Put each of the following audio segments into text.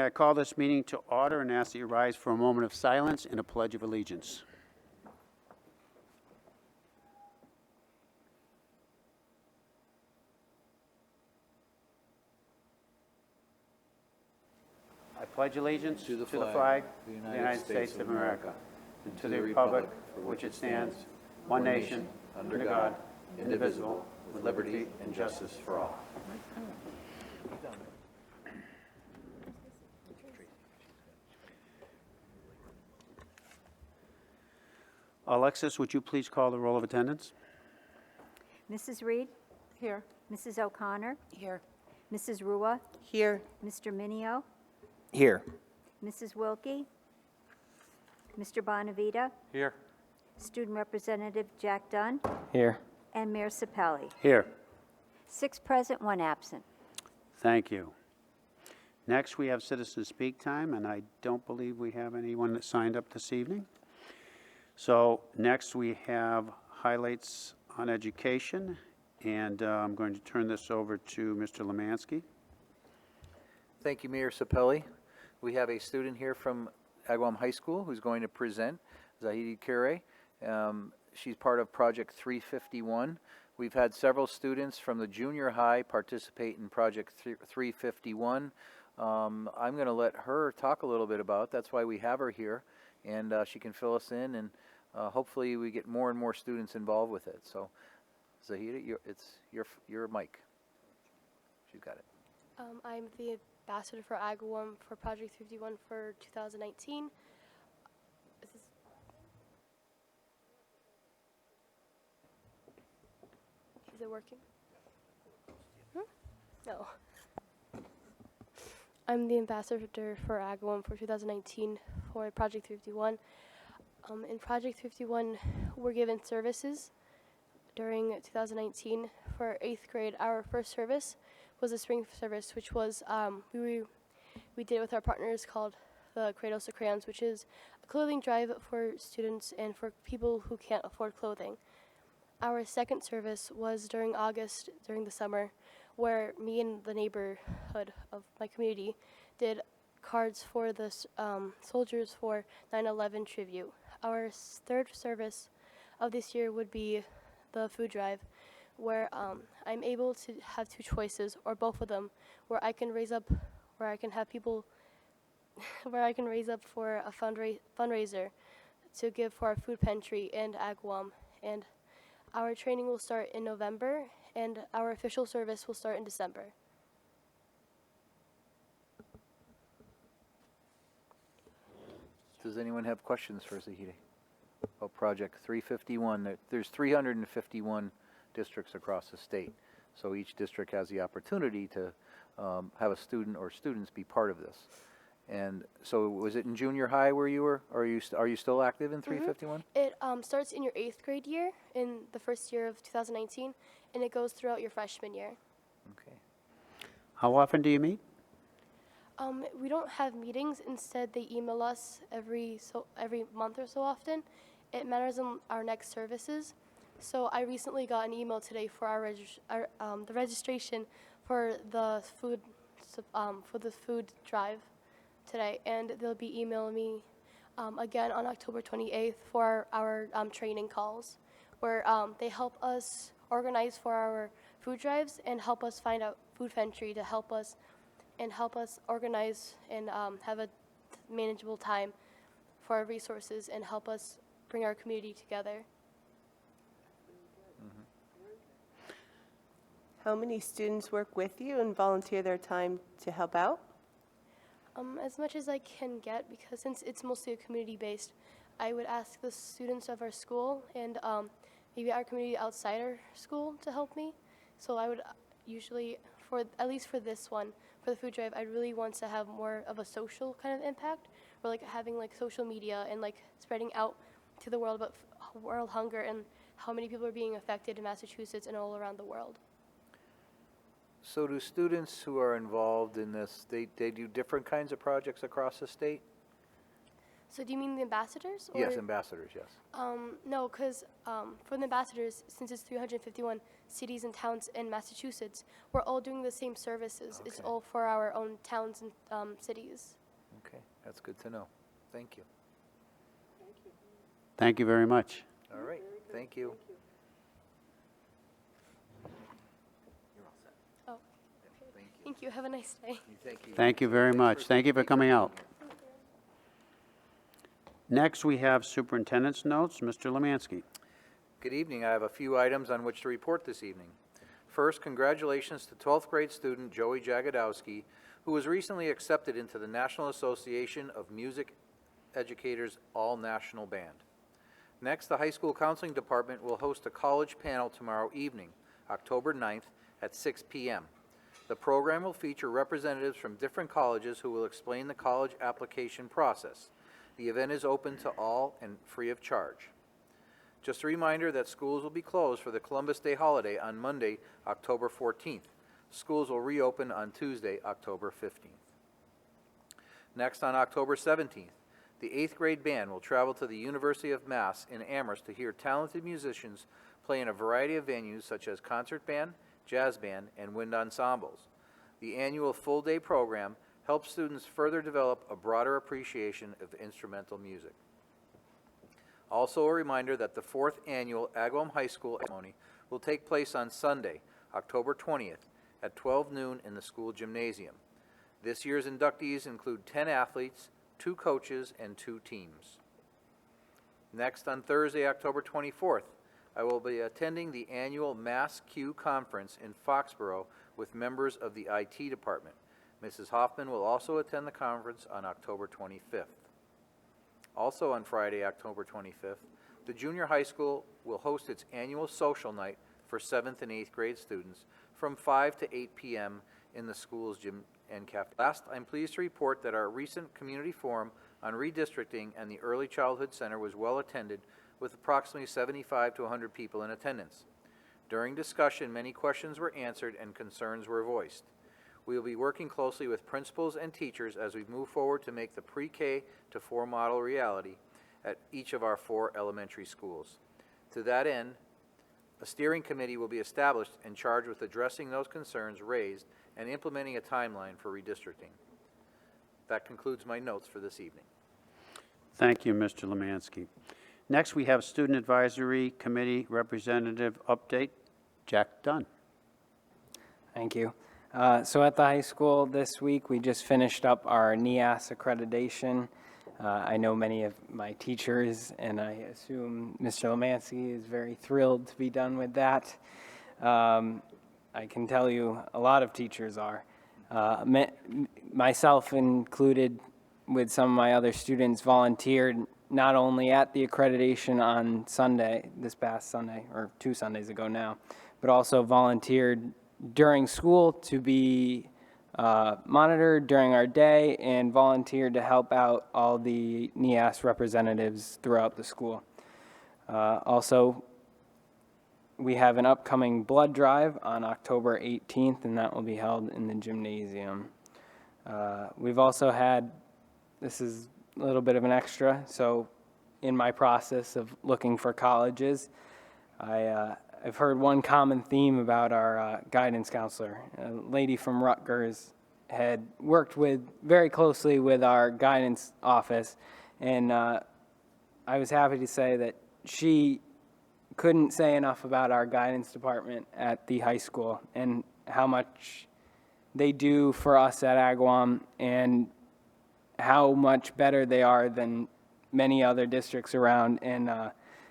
I call this meeting to order and ask that you rise for a moment of silence and a pledge of allegiance. I pledge allegiance to the flag of the United States of America and to the republic for which it stands, one nation, under God, indivisible, with liberty and justice for all. Alexis, would you please call the roll of attendance? Mrs. Reed? Here. Mrs. O'Connor? Here. Mrs. Rua? Here. Mr. Minio? Here. Mrs. Wilkie? Mr. Bonavita? Here. Student Representative Jack Dunn? Here. And Mayor Sapelli. Here. 6 present, 1 absent. Thank you. Next, we have citizen speak time, and I don't believe we have anyone that signed up this evening. So next, we have highlights on education, and I'm going to turn this over to Mr. Lemansky. Thank you, Mayor Sapelli. We have a student here from Agawam High School who's going to present, Zahidi Kure. She's part of Project 351. We've had several students from the junior high participate in Project 351. I'm going to let her talk a little bit about it. That's why we have her here, and she can fill us in, and hopefully we get more and more students involved with it. So, Zahida, it's your mic. She's got it. I'm the ambassador for Agawam for Project 351 for 2019. Is it working? No. I'm the ambassador for Agawam for 2019 for Project 351. In Project 351, we're given services during 2019. For 8th grade, our first service was a spring service, which was we did with our partners called the Cradles to Crayons, which is a clothing drive for students and for people who can't afford clothing. Our second service was during August, during the summer, where me and the neighborhood of my community did cards for the soldiers for 9/11 tribute. Our third service of this year would be the food drive, where I'm able to have 2 choices, or both of them, where I can raise up for a fundraiser to give for our food pantry and Agawam. And our training will start in November, and our official service will start in December. Does anyone have questions for Zahida about Project 351? There's 351 districts across the state, so each district has the opportunity to have a student or students be part of this. And so, was it in junior high where you were? Or are you still active in 351? It starts in your 8th grade year, in the first year of 2019, and it goes throughout your freshman year. Okay. How often do you meet? We don't have meetings. Instead, they email us every month or so often. It matters on our next services. So I recently got an email today for the registration for the food drive today, and they'll be emailing me again on October 28th for our training calls, where they help us organize for our food drives and help us find out food pantry to help us organize and have a manageable time for our resources and help us bring our community together. How many students work with you and volunteer their time to help out? As much as I can get, because since it's mostly community-based, I would ask the students of our school and maybe our community outside our school to help me. So I would usually, at least for this one, for the food drive, I really want to have more of a social kind of impact, or like having like social media and like spreading out to the world about world hunger and how many people are being affected in Massachusetts and all around the world. So do students who are involved in this, they do different kinds of projects across the state? So do you mean the ambassadors? Yes, or- ambassadors, yes. No, because for the ambassadors, since it's 351 cities and towns in Massachusetts, we're all doing the same services. It's Okay. all for our own towns and cities. Okay, that's good to know. Thank you. Thank you very much. All right, thank you. Oh, Thank you. thank you. Have a nice day. Thank you. Thank you very much. Thank you for coming out. Next, we have superintendent's notes. Mr. Lemansky. Good evening. I have a few items on which to report this evening. First, congratulations to 12th grade student Joey Jagodowski, who was recently accepted into the National Association of Music Educators All-National Band. Next, the high school counseling department will host a college panel tomorrow evening, October 9th at 6 p.m. The program will feature representatives from different colleges who will explain the college application process. The event is open to all and free of charge. Just a reminder that schools will be closed for the Columbus Day holiday on Monday, October 14th. Schools will reopen on Tuesday, October 15th. Next, on October 17th, the 8th grade band will travel to the University of Mass in Amherst to hear talented musicians play in a variety of venues such as concert band, jazz band, and wind ensembles. The annual full-day program helps students further develop a broader appreciation of instrumental music. Also a reminder that the 4th annual Agawam High School ceremony will take place on Sunday, October 20th at 12 noon in the school gymnasium. This year's inductees include 10 athletes, 2 coaches, and 2 teams. Next, on Thursday, October 24th, I will be attending the annual Mass Q Conference in Foxborough with members of the IT department. Mrs. Hoffman will also attend the conference on October 25th. Also on Friday, October 25th, the junior high school will host its annual social night for 7th and 8th grade students from 5 to 8 p.m. in the school's gym and cafe. Last, I'm pleased to report that our recent community forum on redistricting and the Early Childhood Center was well attended with approximately 75 to 100 people in attendance. During discussion, many questions were answered and concerns were voiced. We will be working closely with principals and teachers as we move forward to make the pre-K to 4 model reality at each of our 4 elementary schools. To that end, a steering committee will be established and charged with addressing those concerns raised and implementing a timeline for redistricting. That concludes my notes for this evening. Thank you, Mr. Lemansky. Next, we have Student Advisory Committee Representative Update. Jack Dunn. Thank you. So at the high school this week, we just finished up our NEAS accreditation. I know many of my teachers, and I assume Mr. Lemansky is very thrilled to be done with that. I can tell you a lot of teachers are. Myself included, with some of my other students, volunteered not only at the accreditation on Sunday, this past Sunday, or 2 Sundays ago now, but also volunteered during school to be monitored during our day and volunteered to help out all the NEAS representatives throughout the school. Also, we have an upcoming blood drive on October 18th, and that will be held in the gymnasium. We've also had, this is a little bit of an extra, so in my process of looking for colleges, I've heard one common theme about our guidance counselor. A lady from Rutgers had worked very closely with our guidance office, and I was happy to say that she couldn't say enough about our guidance department at the high school and how much they do for us at Agawam and how much better they are than many other districts around. And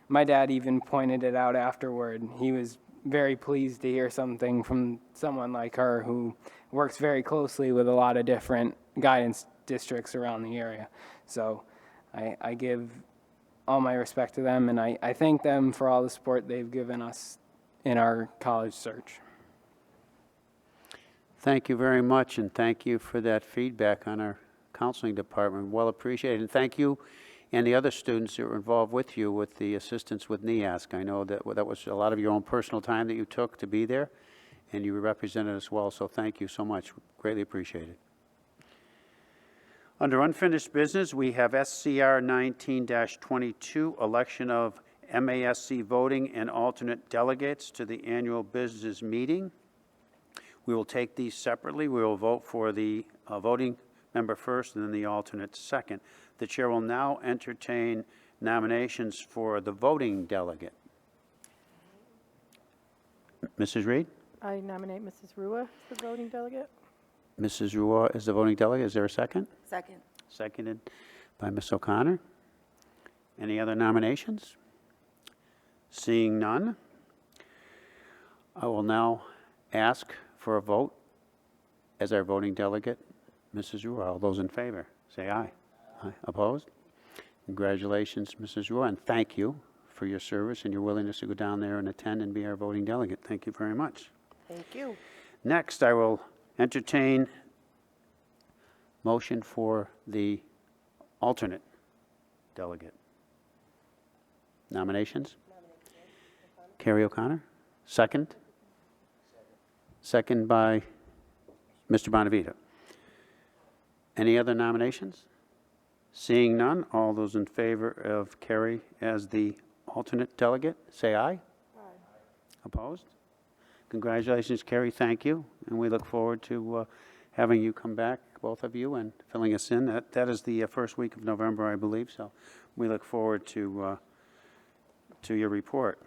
my dad even pointed it out afterward. He was very pleased to hear something from someone like her who works very closely with a lot of different guidance districts around the area. So I give all my respect to them, and I thank them for all the support they've given us in our college search. Thank you very much, and thank you for that feedback on our counseling department. Well appreciated. And thank you and the other students that were involved with you with the assistance with NEASC. I know that was a lot of your own personal time that you took to be there, and you represented us well, so thank you so much. Greatly appreciated. Under unfinished business, we have SCR 19-22, election of MASC voting and alternate delegates to the annual business meeting. We will take these separately. We will vote for the voting member first and then the alternate second. The chair will now entertain nominations for the voting delegate. Mrs. Reed? I nominate Mrs. Rua as the voting delegate. Mrs. Rua is the voting delegate. Is there a second? Second. Seconded by Ms. O'Connor. Any other nominations? Seeing none, I will now ask for a vote as our voting delegate. Mrs. Rua, all those in favor, say aye. Aye. Opposed? Congratulations, Mrs. Rua, and thank you for your service and your willingness to go down there and attend and be our voting delegate. Thank you very much. Thank you. Next, I will entertain motion for the alternate delegate. Nominations? Carrie O'Connor, second? Second by Mr. Bonavita. Any other nominations? Seeing none, all those in favor of Carrie as the alternate delegate, say aye. Aye. Opposed? Congratulations, Carrie, thank you, and we look forward to having you come back, both of you, and filling us in. That is the first week of November, I believe, so we look forward to your report.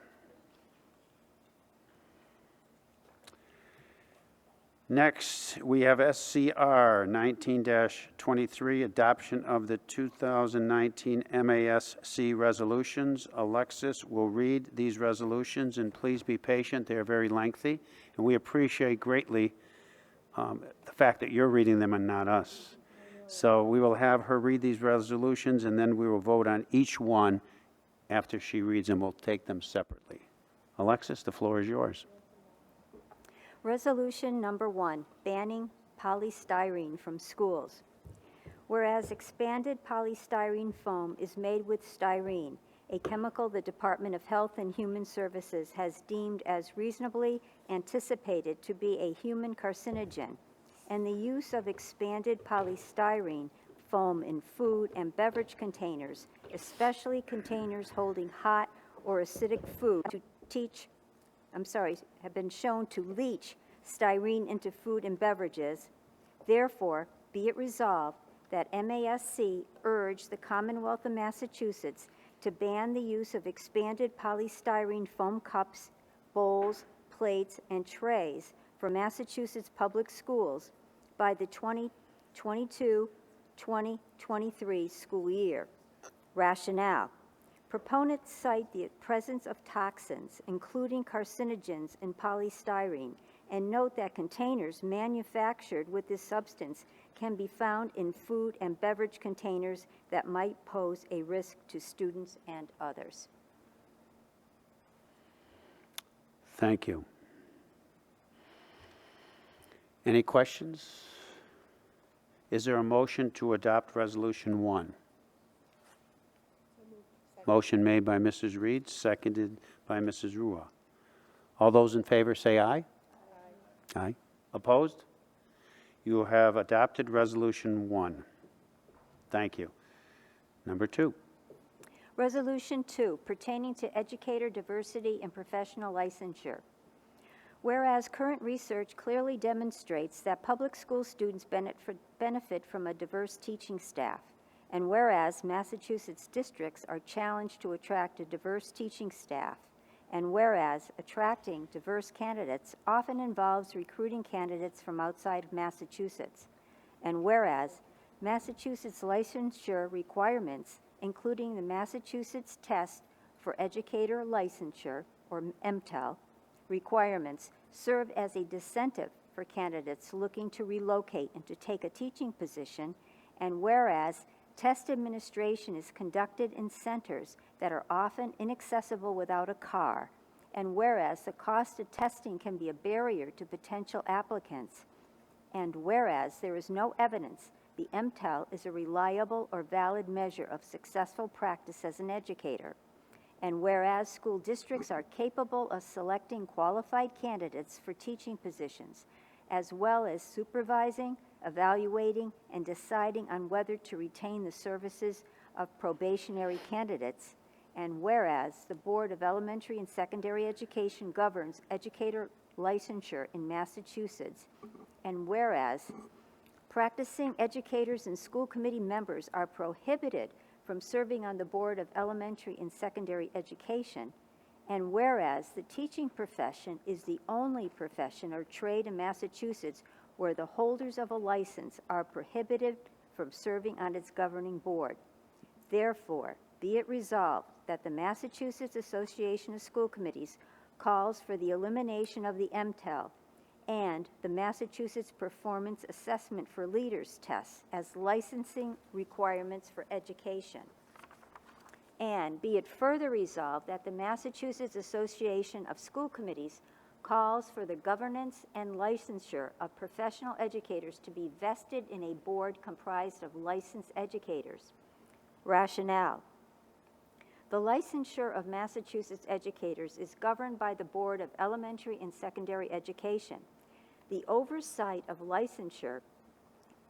Next, we have SCR 19-23, adoption of the 2019 MASC resolutions. Alexis will read these resolutions, and please be patient. They are very lengthy, and we appreciate greatly the fact that you're reading them and not us. So we will have her read these resolutions, and then we will vote on each one after she reads them. We'll take them separately. Alexis, the floor is yours. Resolution number 1, banning polystyrene from schools. Whereas expanded polystyrene foam is made with styrene, a chemical the Department of Health and Human Services has deemed as reasonably anticipated to be a human carcinogen, and the use of expanded polystyrene foam in food and beverage containers, especially containers holding hot or acidic food, have been shown to leach styrene into food and beverages. Therefore, be it resolved that MASC urge the Commonwealth of Massachusetts to ban the use of expanded polystyrene foam cups, bowls, plates, and trays for Massachusetts public schools by the 2022-2023 school year. Rationale. Proponents cite the presence of toxins, including carcinogens in polystyrene, and note that containers manufactured with this substance can be found in food and beverage containers that might pose a risk to students and others. Thank you. Any questions? Is there a motion to adopt Resolution 1? Motion made by Mrs. Reed, seconded by Mrs. Rua. All those in favor say aye. Aye. Aye. Opposed? You have adopted Resolution 1. Thank you. Number 2. Resolution 2, pertaining to educator diversity and professional licensure. Whereas current research clearly demonstrates that public school students benefit from a diverse teaching staff, and whereas Massachusetts districts are challenged to attract a diverse teaching staff, and whereas attracting diverse candidates often involves recruiting candidates from outside of Massachusetts, and whereas Massachusetts licensure requirements, including the Massachusetts Test for Educator Licensure, or MTEL, requirements serve as a disincentive for candidates looking to relocate and to take a teaching position, and whereas test administration is conducted in centers that are often inaccessible without a car, and whereas the cost of testing can be a barrier to potential applicants, and whereas there is no evidence the MTEL is a reliable or valid measure of successful practice as an educator, and whereas school districts are capable of selecting qualified candidates for teaching positions, as well as supervising, evaluating, and deciding on whether to retain the services of probationary candidates. And whereas the Board of Elementary and Secondary Education governs educator licensure in Massachusetts, and whereas practicing educators and school committee members are prohibited from serving on the Board of Elementary and Secondary Education, and whereas the teaching profession is the only profession or trade in Massachusetts where the holders of a license are prohibited from serving on its governing board. Therefore, be it resolved that the Massachusetts Association of School Committees calls for the elimination of the MTEL and the Massachusetts Performance Assessment for Leaders tests as licensing requirements for education. And be it further resolved that the Massachusetts Association of School Committees calls for the governance and licensure of professional educators to be vested in a board comprised of licensed educators. Rationale. The licensure of Massachusetts educators is governed by the Board of Elementary and Secondary Education. The oversight of licensure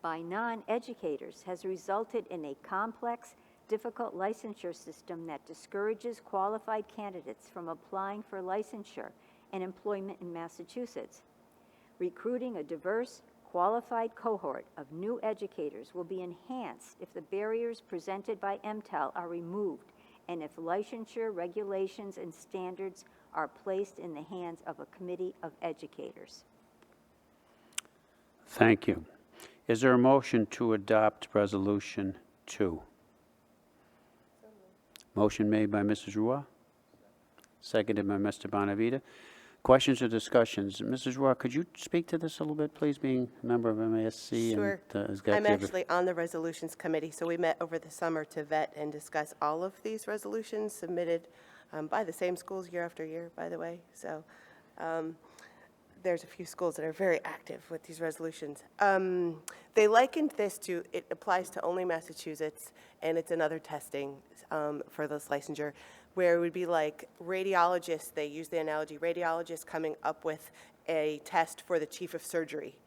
by non-educators has resulted in a complex, difficult licensure system that discourages qualified candidates from applying for licensure and employment in Massachusetts. Recruiting a diverse, qualified cohort of new educators will be enhanced if the barriers presented by MTEL are removed and if licensure regulations and standards are placed in the hands of a committee of educators. Thank you. Is there a motion to adopt Resolution 2? Motion made by Mrs. Rua, seconded by Mr. Bonavita. Questions or discussions? Mrs. Rua, could you speak to this a little bit, please, being a member of MASC? Sure. And, has got I'm the- actually on the resolutions committee, so we met over the summer to vet and discuss all of these resolutions submitted by the same schools year after year, by the way. So there's a few schools that are very active with these resolutions. They likened this to, it applies to only Massachusetts, and it's another testing for this licensure, where it would be like radiologists, they use the analogy, radiologists coming up with a test for the chief of surgery.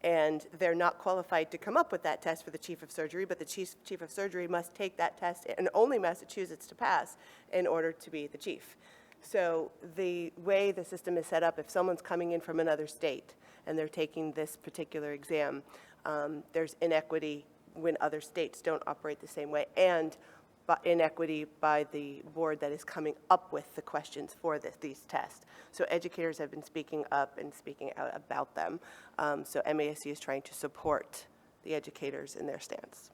And they're not qualified to come up with that test for the chief of surgery, but the chief of surgery must take that test, and only Massachusetts to pass, in order to be the chief. So the way the system is set up, if someone's coming in from another state and they're taking this particular exam, there's inequity when other states don't operate the same way, and inequity by the board that is coming up with the questions for these tests. So educators have been speaking up and speaking out about them. So MASC is trying to support the educators in their stance.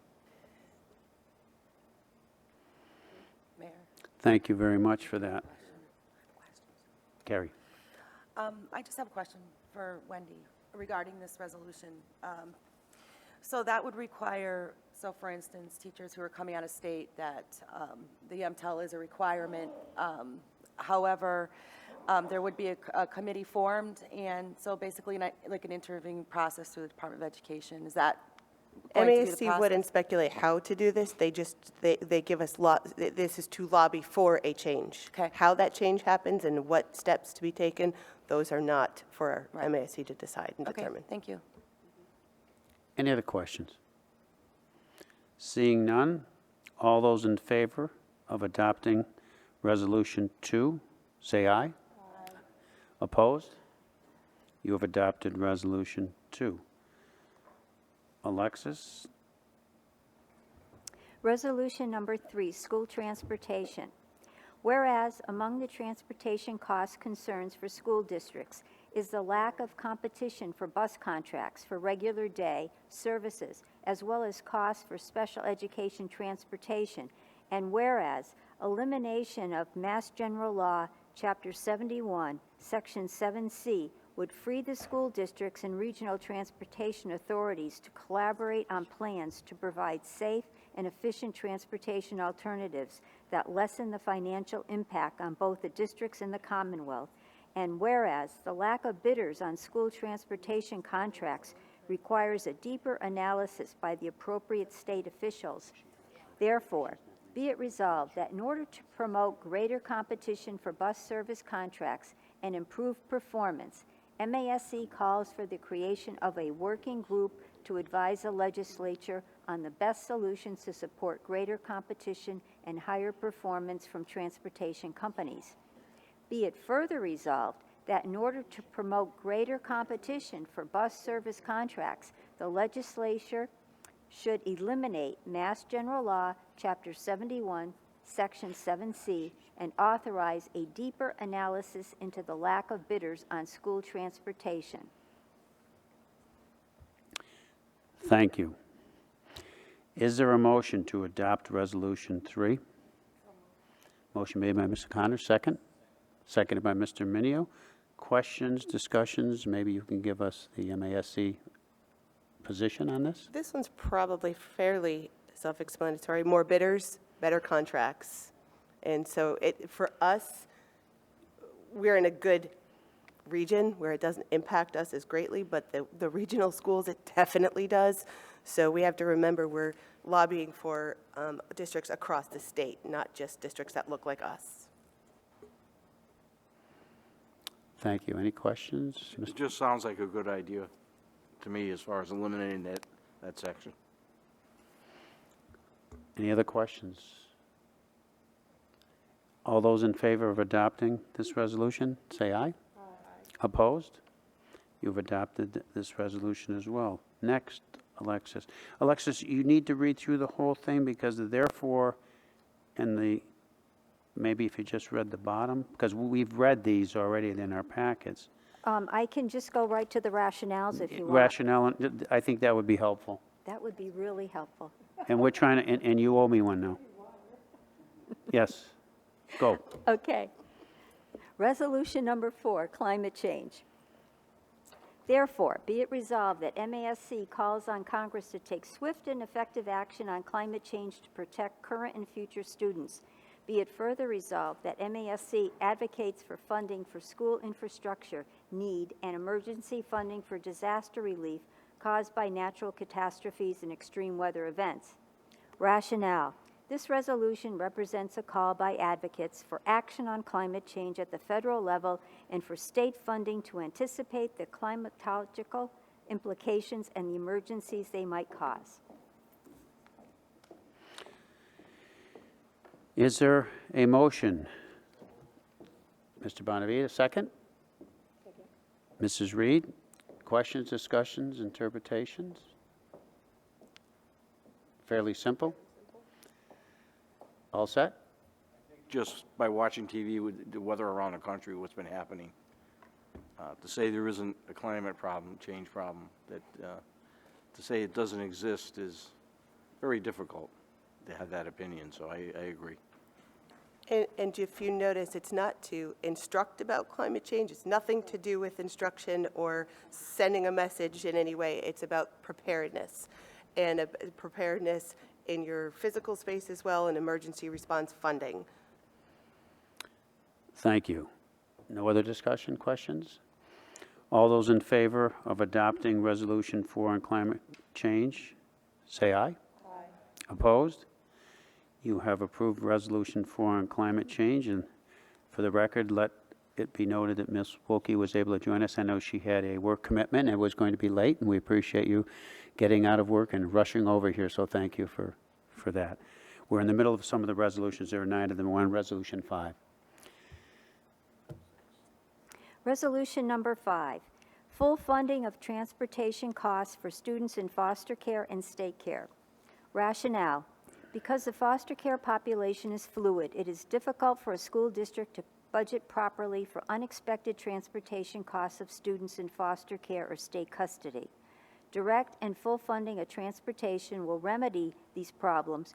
Mayor, Thank you very much for that. Gary. I just have a question for Wendy regarding this resolution. So that would require, so for instance, teachers who are coming out of state, that the MTEL is a requirement. However, there would be a committee formed, and so basically like an interviewing process through the Department of Education. Is that going to be the MASC process? wouldn't speculate how to do this. They just, they give us, this is to lobby for a change. Okay. How that change happens and what steps to be taken, those are not for Right. MASC to decide and Okay, determine. thank you. Any other questions? Seeing none, all those in favor of adopting Resolution 2, say aye. Aye. Opposed? You have adopted Resolution 2. Alexis? Resolution number 3, school transportation. Whereas among the transportation cost concerns for school districts is the lack of competition for bus contracts for regular day services, as well as costs for special education transportation. And whereas elimination of Mass General Law, Chapter 71, Section 7C, would free the school districts and regional transportation authorities to collaborate on plans to provide safe and efficient transportation alternatives that lessen the financial impact on both the districts and the Commonwealth. And whereas the lack of bidders on school transportation contracts requires a deeper analysis by the appropriate state officials. Therefore, be it resolved that in order to promote greater competition for bus service contracts and improve performance, MASC calls for the creation of a working group to advise the legislature on the best solutions to support greater competition and higher performance from transportation companies. Be it further resolved that in order to promote greater competition for bus service contracts, the legislature should eliminate Mass General Law, Chapter 71, Section 7C, and authorize a deeper analysis into the lack of bidders on school transportation. Thank you. Is there a motion to adopt Resolution 3? Motion made by Mr. Connor, second. Seconded by Mr. Minio. Questions, discussions? Maybe you can give us the MASC position on this? This one's probably fairly self-explanatory. More bidders, better contracts. And so for us, we're in a good region where it doesn't impact us as greatly, but the regional schools, it definitely does. So we have to remember we're lobbying for districts across the state, not just districts that look like us. Thank you. Any questions? It just sounds like a good idea to me as far as eliminating that section. Any other questions? All those in favor of adopting this resolution, say aye. Aye. Opposed? You've adopted this resolution as well. Next, Alexis. Alexis, you need to read through the whole thing because the therefore and the, maybe if you just read the bottom, because we've read these already in our packets. I can just go right to the rationales if you want. Rationale, I think that would be helpful. That would be really helpful. And we're trying to, and you owe me one now. Yes, go. Okay. Resolution number 4, climate change. Therefore, be it resolved that MASC calls on Congress to take swift and effective action on climate change to protect current and future students. Be it further resolved that MASC advocates for funding for school infrastructure need and emergency funding for disaster relief caused by natural catastrophes and extreme weather events. Rationale. This resolution represents a call by advocates for action on climate change at the federal level and for state funding to anticipate the climatological implications and the emergencies they might cause. Is there a motion? Mr. Bonavita, second? Mrs. Reed, questions, discussions, interpretations? Fairly simple? All set? Just by watching TV with the weather around the country, what's been happening, to say there isn't a climate problem, change problem, that to say it doesn't exist is very difficult to have that opinion, so I agree. And if you notice, it's not to instruct about climate change. It's nothing to do with instruction or sending a message in any way. It's about preparedness, and preparedness in your physical space as well, and emergency response funding. Thank you. No other discussion, questions? All those in favor of adopting Resolution 4 on climate change, say aye. Aye. Opposed? You have approved Resolution 4 on climate change, and for the record, let it be noted that Ms. Wilkie was able to join us. I know she had a work commitment and was going to be late, and we appreciate you getting out of work and rushing over here, so thank you for that. We're in the middle of some of the resolutions. There are 9 of them. We're on Resolution 5. Resolution number 5, full funding of transportation costs for students in foster care and state care. Rationale. Because the foster care population is fluid, it is difficult for a school district to budget properly for unexpected transportation costs of students in foster care or state custody. Direct and full funding of transportation will remedy these problems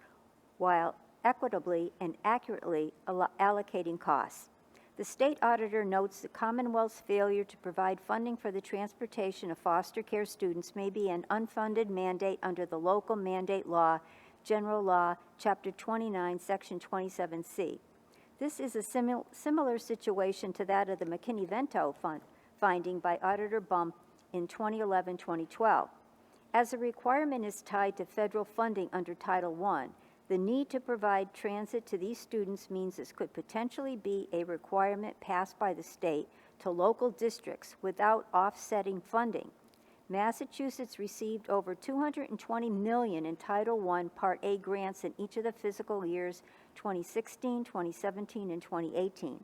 while equitably and accurately allocating costs. The state auditor notes the Commonwealth's failure to provide funding for the transportation of foster care students may be an unfunded mandate under the local mandate law, General Law, Chapter 29, Section 27C. This is a similar situation to that of the McKinney-Vento finding by Auditor Bump in 2011-2012. As the requirement is tied to federal funding under Title I, the need to provide transit to these students means this could potentially be a requirement passed by the state to local districts without offsetting funding. Massachusetts received over $220 million in Title I Part A grants in each of the fiscal years 2016, 2017, and 2018.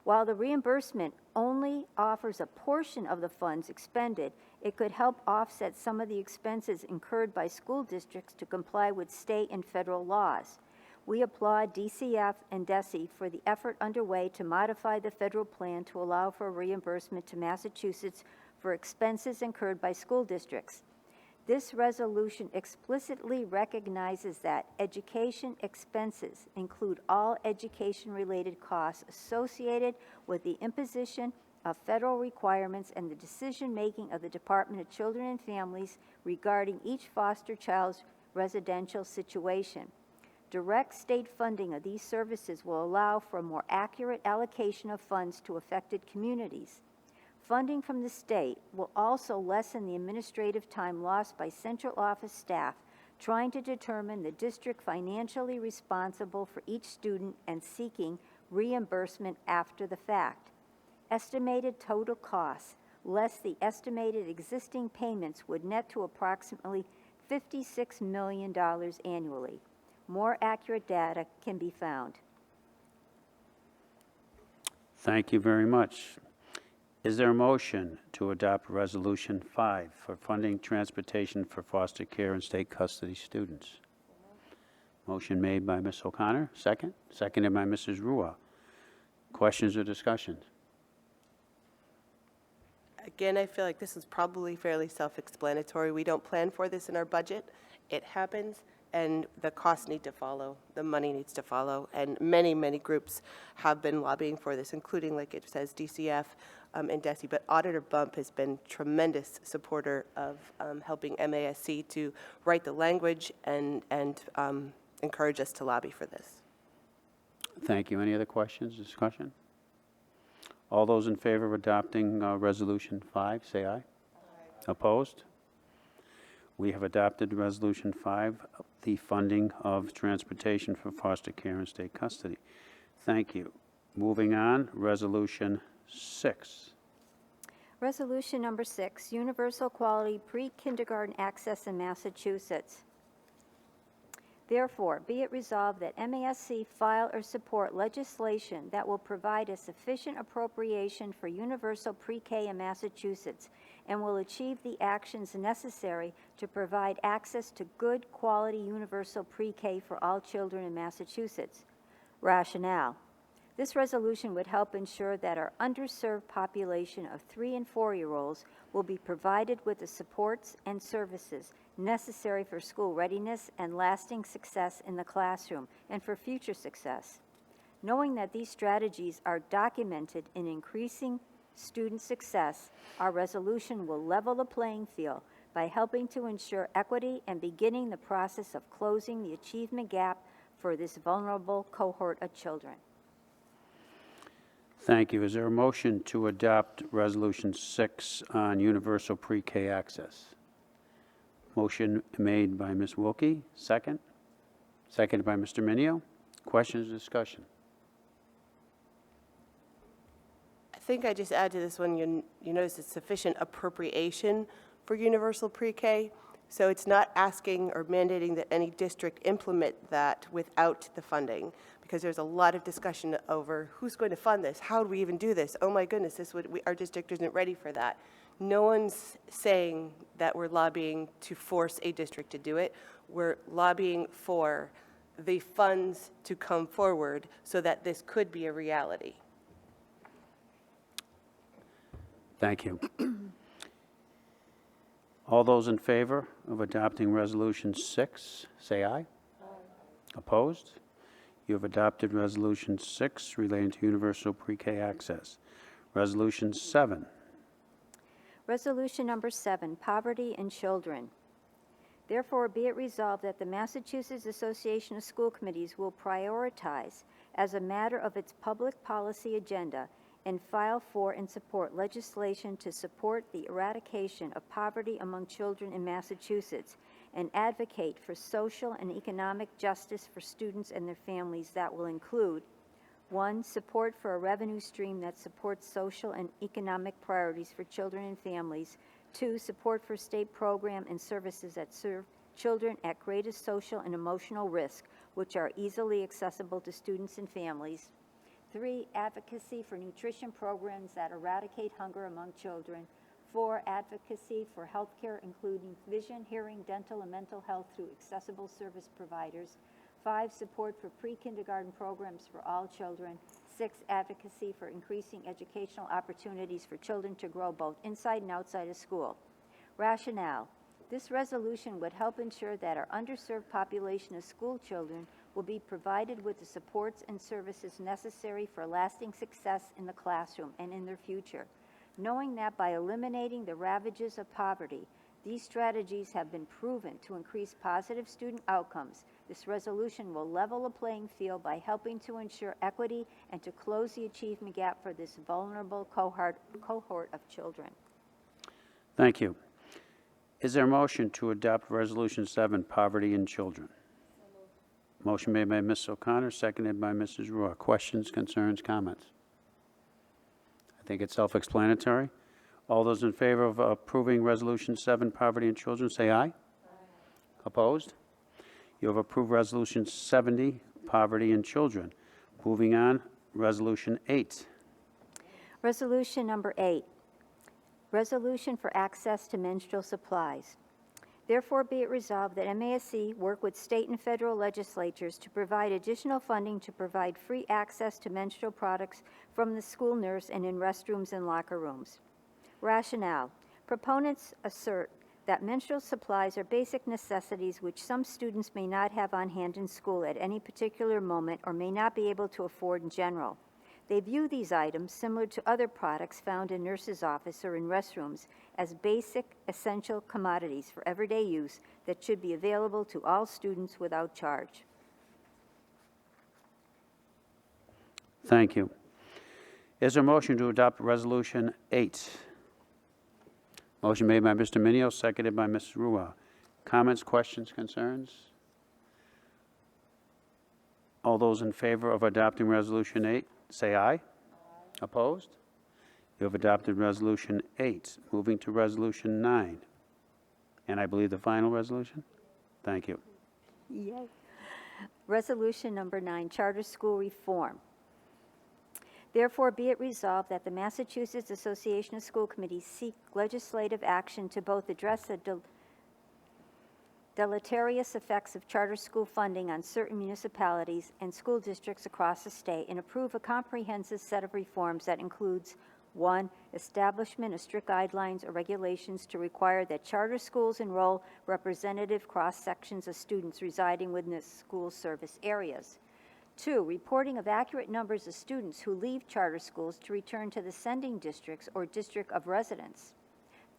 While the reimbursement only offers a portion of the funds expended, it could help offset some of the expenses incurred by school districts to comply with state and federal laws. We applaud DCF and DESE for the effort underway to modify the federal plan to allow for reimbursement to Massachusetts for expenses incurred by school districts. This resolution explicitly recognizes that education expenses include all education-related costs associated with the imposition of federal requirements and the decision-making of the Department of Children and Families regarding each foster child's residential situation. Direct state funding of these services will allow for a more accurate allocation of funds to affected communities. Funding from the state will also lessen the administrative time lost by central office staff trying to determine the district financially responsible for each student and seeking reimbursement after the fact. Estimated total costs, less the estimated existing payments, would net to approximately $56 million annually. More accurate data can be found. Thank you very much. Is there a motion to adopt Resolution 5 for funding transportation for foster care and state custody students? Motion made by Ms. O'Connor, second. Seconded by Mrs. Rua. Questions or discussions? Again, I feel like this is probably fairly self-explanatory. We don't plan for this in our budget. It happens, and the costs need to follow. The money needs to follow. And many, many groups have been lobbying for this, including, like it says, DCF and DESE. But Auditor Bump has been tremendous supporter of helping MASC to write the language and encourage us to lobby for this. Thank you. Any other questions, discussion? All those in favor of adopting Resolution 5, say aye. Aye. Opposed? We have adopted Resolution 5, the funding of transportation for foster care and state custody. Thank you. Moving on, Resolution 6. Resolution number 6, universal quality pre-kindergarten access in Massachusetts. Therefore, be it resolved that MASC file or support legislation that will provide a sufficient appropriation for universal pre-K in Massachusetts and will achieve the actions necessary to provide access to good quality universal pre-K for all children in Massachusetts. Rationale. This resolution would help ensure that our underserved population of 3- and 4-year-olds will be provided with the supports and services necessary for school readiness and lasting success in the classroom and for future success. Knowing that these strategies are documented in increasing student success, our resolution will level the playing field by helping to ensure equity and beginning the process of closing the achievement gap for this vulnerable cohort of children. Thank you. Is there a motion to adopt Resolution 6 on universal pre-K access? Motion made by Ms. Wilkie, second. Seconded by Mr. Minio. Questions, discussion? I think I just add to this one, you notice it's sufficient appropriation for universal pre-K. So it's not asking or mandating that any district implement that without the funding, because there's a lot of discussion over who's going to fund this, how do we even do this? Oh my goodness, our district isn't ready for that. No one's saying that we're lobbying to force a district to do it. We're lobbying for the funds to come forward so that this could be a reality. Thank you. All those in favor of adopting Resolution 6, say aye. Aye. Opposed? You have adopted Resolution 6 relating to universal pre-K access. Resolution 7. Resolution number 7, poverty in children. Therefore, be it resolved that the Massachusetts Association of School Committees will prioritize as a matter of its public policy agenda and file for and support legislation to support the eradication of poverty among children in Massachusetts and advocate for social and economic justice for students and their families that will include 1, support for a revenue stream that supports social and economic priorities for children and families. 2, support for state program and services that serve children at greatest social and emotional risk, which are easily accessible to students and families. 3, advocacy for nutrition programs that eradicate hunger among children. 4, advocacy for healthcare, including vision, hearing, dental, and mental health through accessible service providers. 5, support for pre-kindergarten programs for all children. 6, advocacy for increasing educational opportunities for children to grow both inside and outside of school. Rationale. This resolution would help ensure that our underserved population of school children will be provided with the supports and services necessary for lasting success in the classroom and in their future. Knowing that by eliminating the ravages of poverty, these strategies have been proven to increase positive student outcomes, this resolution will level the playing field by helping to ensure equity and to close the achievement gap for this vulnerable cohort of children. Thank you. Is there a motion to adopt Resolution 7, Poverty in Children? Motion made by Ms. O'Connor, seconded by Mrs. Roy. Questions, concerns, comments? I think it's self-explanatory. All those in favor of approving Resolution 7, Poverty in Children, say aye. Aye. Opposed? You have approved Resolution 70, Poverty in Children. Moving on, Resolution 8. Resolution number 8, resolution for access to menstrual supplies. Therefore be it resolved that MASC work with state and federal legislatures to provide additional funding to provide free access to menstrual products from the school nurse and in restrooms and locker rooms. Rationale. Proponents assert that menstrual supplies are basic necessities which some students may not have on hand in school at any particular moment or may not be able to afford in general. They view these items, similar to other products found in nurses' office or in restrooms, as basic, essential commodities for everyday use that should be available to all students without charge. Thank you. Is there a motion to adopt Resolution 8? Motion made by Mr. Minio, seconded by Mrs. Rua. Comments, questions, concerns? All those in favor of adopting Resolution 8, say aye. Aye. Opposed? You have adopted Resolution 8. Moving to Resolution 9. And I believe the final resolution? Thank you. Yay. Resolution number 9, charter school reform. Therefore, be it resolved that the Massachusetts Association of School Committees seek legislative action to both address the deleterious effects of charter school funding on certain municipalities and school districts across the state and approve a comprehensive set of reforms that includes 1, establishment of strict guidelines or regulations to require that charter schools enroll representative cross-sections of students residing within the school service areas. 2, reporting of accurate numbers of students who leave charter schools to return to the sending districts or district of residence.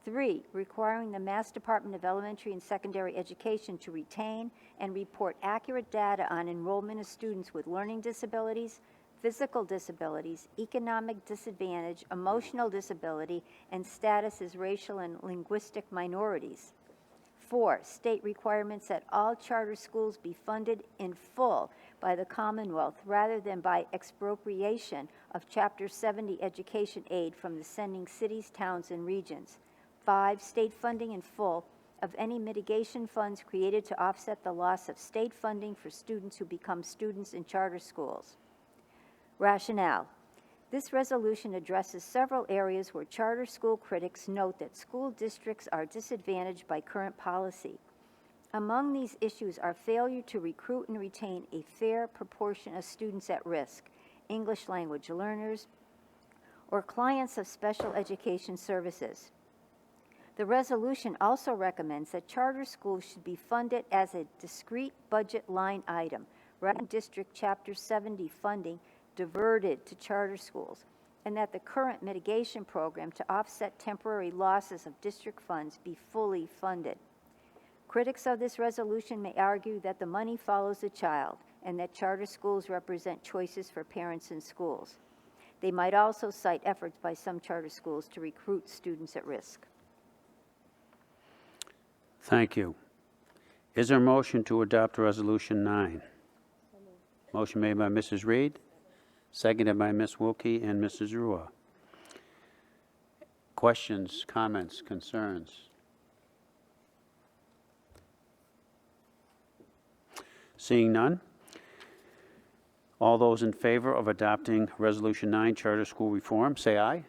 3, requiring the Mass Department of Elementary and Secondary Education to retain and report accurate data on enrollment of students with learning disabilities, physical disabilities, economic disadvantage, emotional disability, and status as racial and linguistic minorities. 4, state requirements that all charter schools be funded in full by the Commonwealth rather than by expropriation of Chapter 70 education aid from the sending cities, towns, and regions. 5, state funding in full of any mitigation funds created to offset the loss of state funding for students who become students in charter schools. Rationale. This resolution addresses several areas where charter school critics note that school districts are disadvantaged by current policy. Among these issues are failure to recruit and retain a fair proportion of students at risk, English language learners, or clients of special education services. The resolution also recommends that charter schools should be funded as a discrete budget line item, rather than district Chapter 70 funding diverted to charter schools, and that the current mitigation program to offset temporary losses of district funds be fully funded. Critics of this resolution may argue that the money follows the child and that charter schools represent choices for parents and schools. They might also cite efforts by some charter schools to recruit students at risk. Thank you. Is there a motion to adopt Resolution 9? Motion made by Mrs. Reed, seconded by Ms. Wilkie and Mrs. Rua. Questions, comments, concerns? Seeing none? All those in favor of adopting Resolution 9, Charter School Reform, say aye.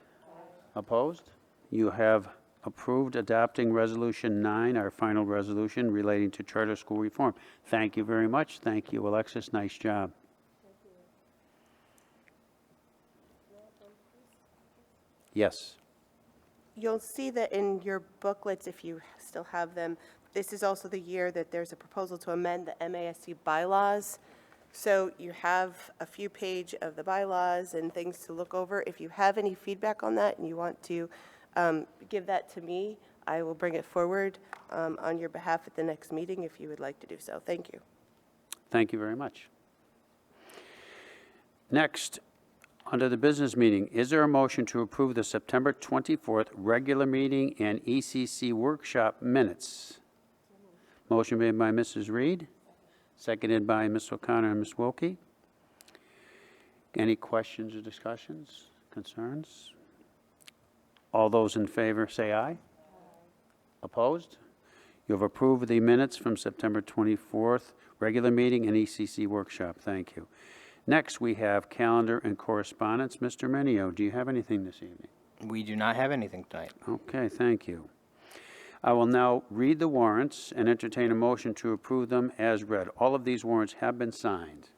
Opposed? You have approved adopting Resolution 9, our final resolution relating to charter school reform. Thank you very much. Thank you, Alexis. Nice job. Yes. You'll see that in your booklets, if you still have them, this is also the year that there's a proposal to amend the MASC bylaws. So you have a few page of the bylaws and things to look over. If you have any feedback on that and you want to give that to me, I will bring it forward on your behalf at the next meeting if you would like to do so. Thank you. Thank you very much. Next, under the business meeting, is there a motion to approve the September 24th regular meeting and ECC workshop minutes? Motion made by Mrs. Reed, seconded by Ms. O'Connor and Ms. Wilkie. Any questions or discussions, concerns? All those in favor say aye. Opposed? You have approved the minutes from September 24th regular meeting and ECC workshop. Thank you. Next, we have calendar and correspondence. Mr. Minio, do you have anything this evening? We do not have anything tonight. Okay, thank you. I will now read the warrants and entertain a motion to approve them as read. All of these warrants have been signed.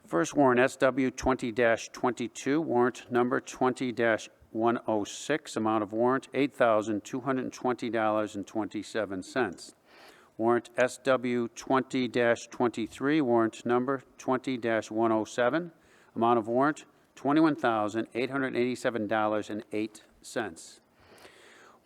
First warrant, SW 20-22, warrant number 20-106, amount of warrant $8,220.27. Warrant SW 20-23, warrant number 20-107, amount of warrant $21,887.08.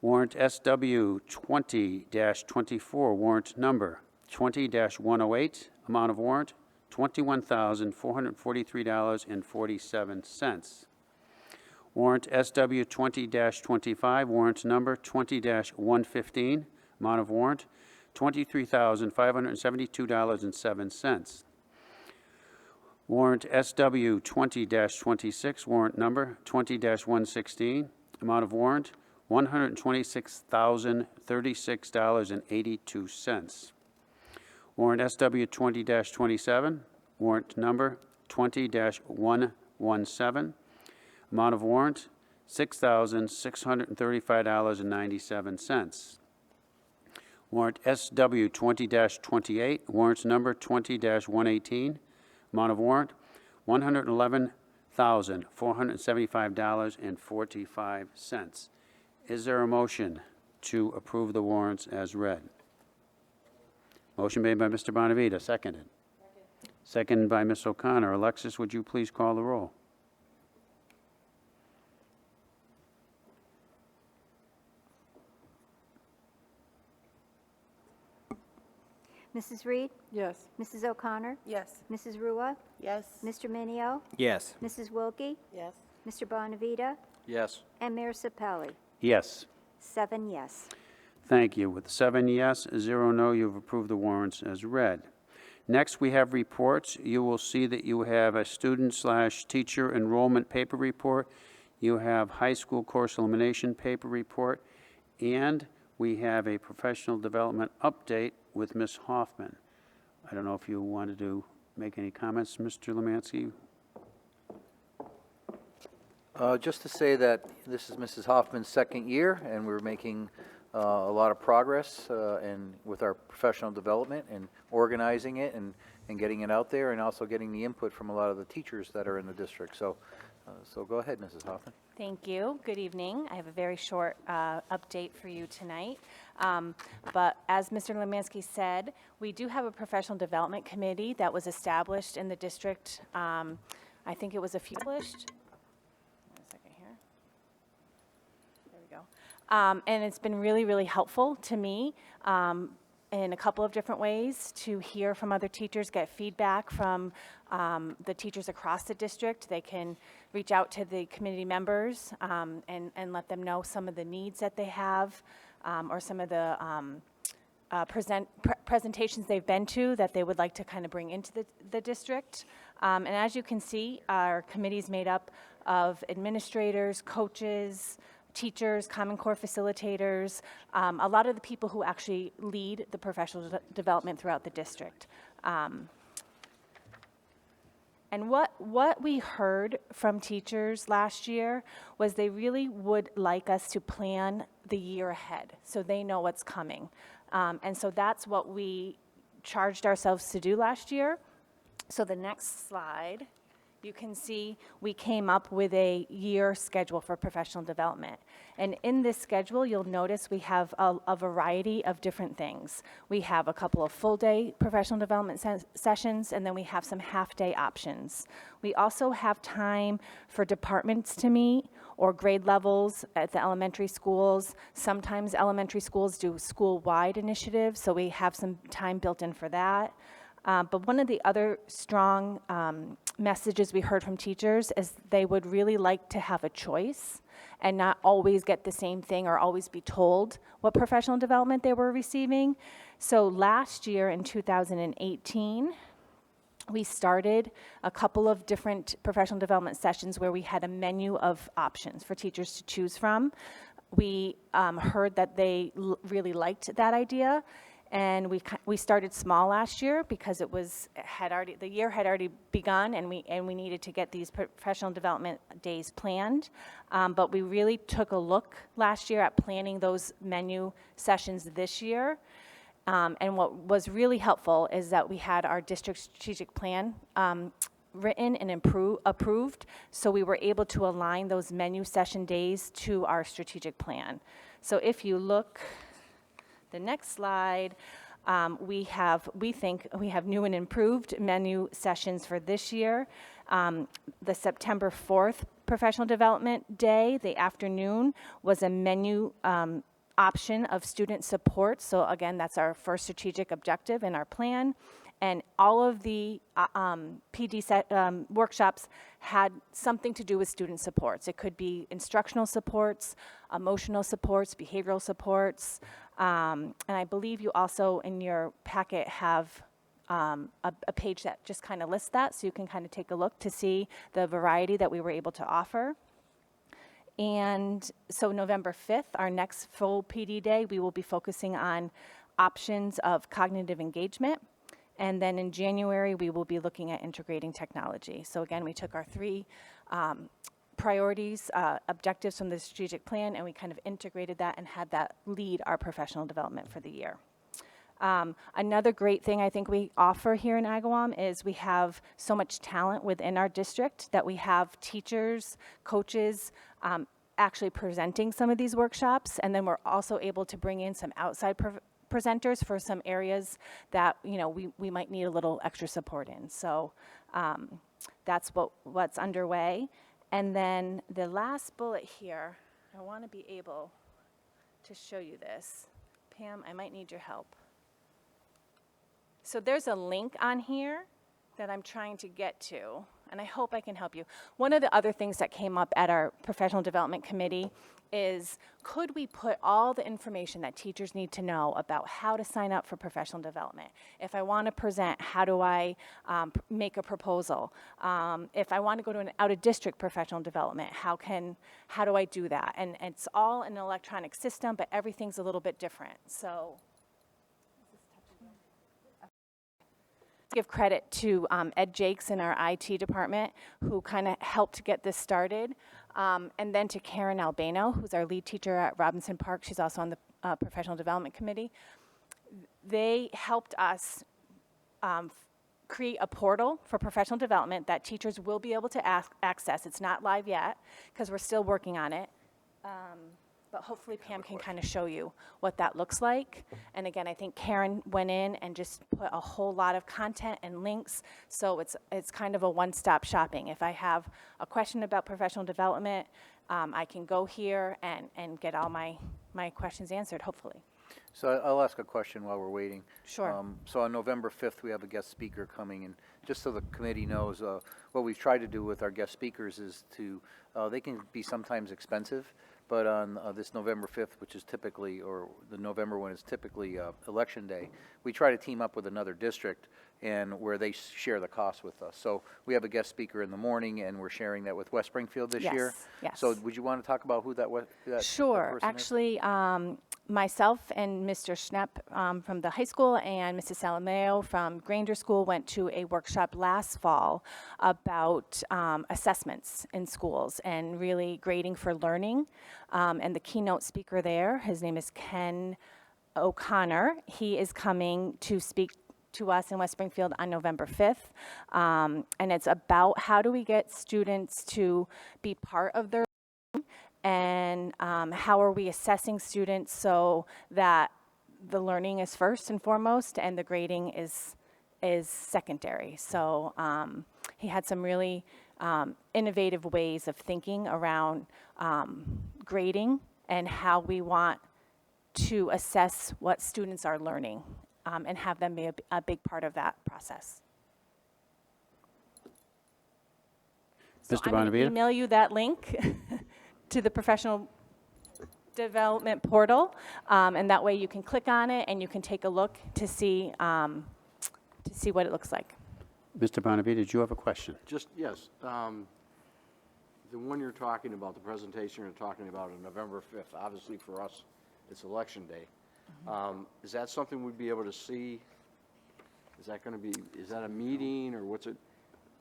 Warrant SW 20-24, warrant number 20-108, amount of warrant $21,443.47. Warrant SW 20-25, warrant number 20-115, amount of warrant $23,572.07. Warrant SW 20-26, warrant number 20-116, amount of warrant $126,036.82. Warrant SW 20-27, warrant number 20-117, amount of warrant $6,635.97. Warrant SW 20-28, warrant number 20-118, amount of warrant $111,475.45. Is there a motion to approve the warrants as read? Motion made by Mr. Bonavita, seconded. Seconded by Ms. O'Connor. Alexis, would you please call the roll? Mrs. Reed? Yes. Mrs. O'Connor? Yes. Mrs. Rua? Yes? Mr. Minio? Yes. Mrs. Wilkie? Yes. Mr. Bonavita? Yes. And Mayor Sapelli? Yes. 7 yes. Thank you. With 7 yes, 0 no, you've approved the warrants as read. Next, we have reports. You will see that you have a student/teacher enrollment paper report. You have high school course elimination paper report. And we have a professional development update with Ms. Hoffman. I don't know if you wanted to make any comments, Mr. Lemansky? Just to say that this is Mrs. Hoffman's second year, and we're making a lot of progress with our professional development and organizing it and getting it out there, and also getting the input from a lot of the teachers that are in the district. So go ahead, Mrs. Hoffman. Thank you. Good evening. I have a very short update for you tonight. But as Mr. Lemansky said, we do have a professional development committee that was established in the district. I think it was established. One second here. There we go. And it's been really, really helpful to me in a couple of different ways to hear from other teachers, get feedback from the teachers across the district. They can reach out to the community members and let them know some of the needs that they have or some of the presentations they've been to that they would like to kind of bring into the district. And as you can see, our committee is made up of administrators, coaches, teachers, Common Core facilitators, a lot of the people who actually lead the professional development throughout the district. And what we heard from teachers last year was they really would like us to plan the year ahead so they know what's coming. And so that's what we charged ourselves to do last year. So the next slide, you can see we came up with a year schedule for professional development. And in this schedule, you'll notice we have a variety of different things. We have a couple of full-day professional development sessions, and then we have some half-day options. We also have time for departments to meet or grade levels at the elementary schools. Sometimes elementary schools do school-wide initiatives, so we have some time built in for that. But one of the other strong messages we heard from teachers is they would really like to have a choice and not always get the same thing or always be told what professional development they were receiving. So last year in 2018, we started a couple of different professional development sessions where we had a menu of options for teachers to choose from. We heard that they really liked that idea. And we started small last year because the year had already begun, and we needed to get these professional development days planned. But we really took a look last year at planning those menu sessions this year. And what was really helpful is that we had our district strategic plan written and approved, so we were able to align those menu session days to our strategic plan. So if you look. The next slide, we think we have new and improved menu sessions for this year. The September 4th Professional Development Day, the afternoon, was a menu option of student support. So again, that's our first strategic objective in our plan. And all of the PD workshops had something to do with student supports. It could be instructional supports, emotional supports, behavioral supports. And I believe you also in your packet have a page that just kind of lists that, so you can kind of take a look to see the variety that we were able to offer. And so November 5th, our next full PD day, we will be focusing on options of cognitive engagement. And then in January, we will be looking at integrating technology. So again, we took our three priorities, objectives from the strategic plan, and we kind of integrated that and had that lead our professional development for the year. Another great thing I think we offer here in Agawam is we have so much talent within our district that we have teachers, coaches, actually presenting some of these workshops, and then we're also able to bring in some outside presenters for some areas that we might need a little extra support in. So that's what's underway. And then the last bullet here, I want to be able to show you this. Pam, I might need your help. So there's a link on here that I'm trying to get to, and I hope I can help you. One of the other things that came up at our professional development committee is, could we put all the information that teachers need to know about how to sign up for professional development? If I want to present, how do I make a proposal? If I want to go to an out-of-district professional development, how do I do that? And it's all in an electronic system, but everything's a little bit different. So give credit to Ed Jakes in our IT department, who kind of helped get this started. And then to Karen Albano, who's our lead teacher at Robinson Park. She's also on the Professional Development Committee. They helped us create a portal for professional development that teachers will be able to access. It's not live yet, because we're still working on it. But hopefully Pam can kind of show you what that looks like. And again, I think Karen went in and just put a whole lot of content and links, so it's kind of a one-stop shopping. If I have a question about professional development, I can go here and get all my questions answered, hopefully. So I'll ask a question while we're waiting. Sure. So on November 5th, we have a guest speaker coming, and just so the committee knows, what we've tried to do with our guest speakers is to, they can be sometimes expensive, but on this November 5th, which is typically, or the November one is typically election day, we try to team up with another district and where they share the cost with us. So we have a guest speaker in the morning, and we're sharing that with West Springfield this year. Yes. So would you want to talk about who that Sure. person is? Actually, myself and Mr. Schnepp from the high school and Mrs. Salameo from Granger School went to a workshop last fall about assessments in schools and really grading for learning. And the keynote speaker there, his name is Ken O'Connor. He is coming to speak to us in West Springfield on November 5th. And it's about how do we get students to be part of their and how are we assessing students so that the learning is first and foremost and the grading is secondary. So he had some really innovative ways of thinking around grading and how we want to assess what students are learning and have them be a big part of that process. So Mr. I'm going to Bonavita? email you that link to the professional development portal, and that way you can click on it and you can take a look to see what it looks like. Mr. Bonavita, did you have a question? Just, yes, the one you're talking about, the presentation you're talking about on November 5th, obviously for us, it's election day. Is that something we'd be able to see? Is that going to be, is that a meeting or what's it?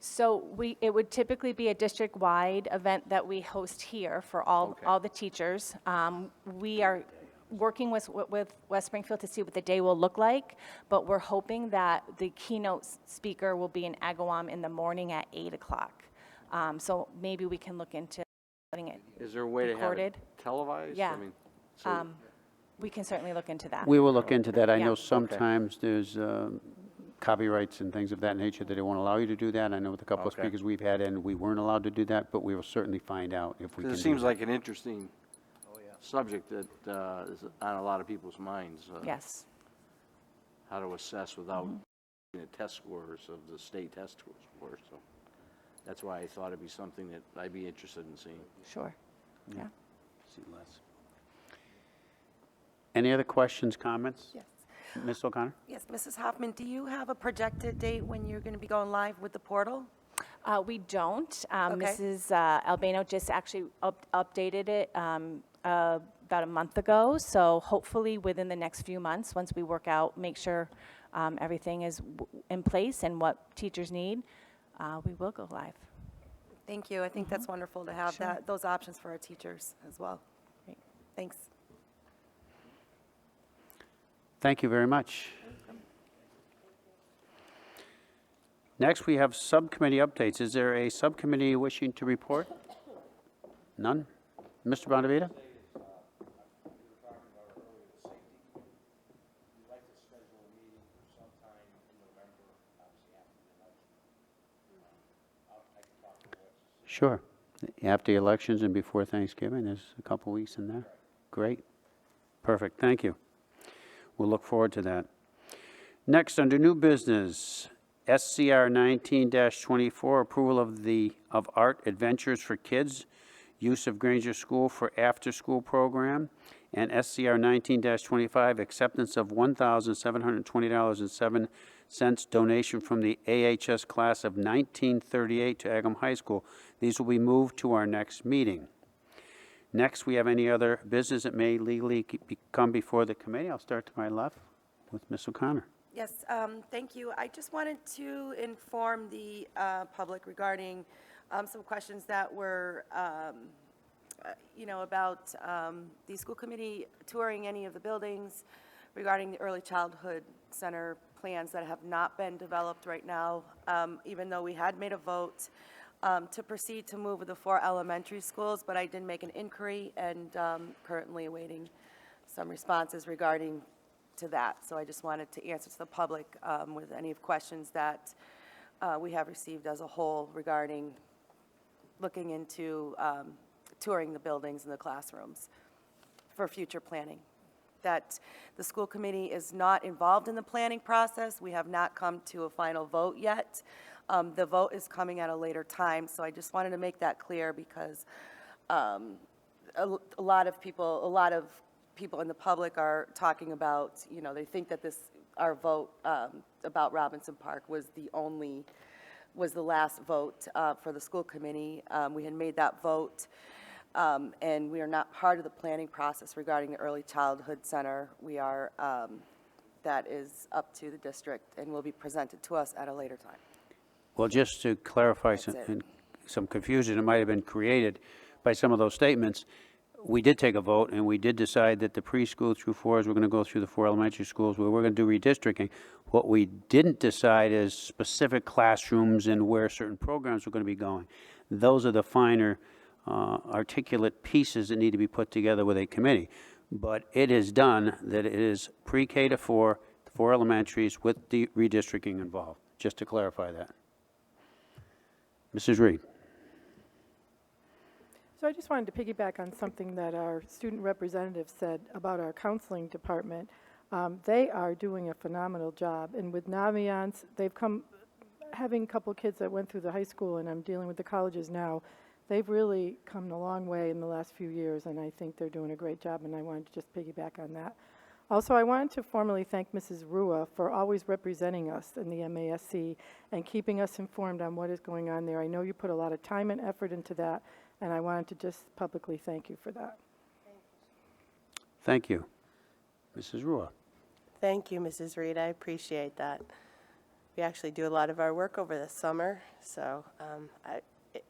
So it would typically be a district-wide event that we host here for all the teachers. We are working with West Springfield to see what the day will look like, but we're hoping that the keynote speaker will be in Agawam in the morning at 8 o'clock. So maybe we can look into getting it Is there a way to have recorded. it televised? Yeah. I mean, so We can certainly look into that. We will look into that. I Yeah. know sometimes there's copyrights and things of that nature that they won't allow you to do that. I know with a couple of Okay. speakers we've had in, we weren't allowed to do that, but we will certainly find out if we can it do seems that. like an interesting subject that is on a lot of people's minds. Yes. How to assess without the test scores of the state test scores. So that's why I thought it'd be something that I'd be interested in seeing. Sure. Yeah. See less. Any other questions, comments? Yes. Ms. O'Connor? Yes, Mrs. Hoffman, do you have a projected date when you're going to be going live with the portal? We don't. Okay. Mrs. Albano just actually updated it about a month ago, so hopefully within the next few months, once we work out, make sure everything is in place and what teachers need, we will go live. Thank you. I think that's wonderful to have Sure. those options for our teachers as well. Great. Thanks. Thank you very much. Next, we have subcommittee updates. Is there a subcommittee wishing to report? None? Mr. Bonavita? Sure. After the elections and before Thanksgiving, there's a couple weeks in there. Great. Perfect. Thank you. We'll look forward to that. Next, under new business, SCR 19-24, approval of art adventures for kids, use of Granger School for after-school program, and SCR 19-25, acceptance of $1,720.07 donation from the AHS class of 1938 to Agawam High School. These will be moved to our next meeting. Next, we have any other business that may legally come before the committee. I'll start to my left with Ms. O'Connor. Yes, thank you. I just wanted to inform the public regarding some questions that were, about the school committee touring any of the buildings regarding the early childhood center plans that have not been developed right now, even though we had made a vote to proceed to move with the 4 elementary schools, but I did make an inquiry and currently awaiting some responses regarding to that. So I just wanted to answer to the public with any questions that we have received as a whole regarding looking into touring the buildings and the classrooms for future planning. That the school committee is not involved in the planning process. We have not come to a final vote yet. The vote is coming at a later time, so I just wanted to make that clear because a lot of people in the public are talking about, they think that this our vote about Robinson Park was the last vote for the school committee. We had made that vote, and we are not part of the planning process regarding the Early Childhood Center. We are, that is up to the district and will be presented to us at a later time. Well, just to clarify That's it. some confusion that might have been created by some of those statements, we did take a vote, and we did decide that the preschool through fours, we're going to go through the 4 elementary schools, where we're going to do redistricting. What we didn't decide is specific classrooms and where certain programs were going to be going. Those are the finer, articulate pieces that need to be put together with a committee. But it is done that it is pre-K to 4, 4 elementaries with the redistricting involved, just to clarify that. Mrs. Reed. So I just wanted to piggyback on something that our student representative said about our counseling department. They are doing a phenomenal job, and with Naviance, they've come, having a couple kids that went through the high school, and I'm dealing with the colleges now, they've really come a long way in the last few years, and I think they're doing a great job, and I wanted to just piggyback on that. Also, I wanted to formally thank Mrs. Rua for always representing us in the MASC and keeping us informed on what is going on there. I know you put a lot of time and effort into that, and I wanted to just publicly thank you for that. Thank you. Mrs. Rua. Thank you, Mrs. Reed. I appreciate that. We actually do a lot of our work over the summer, so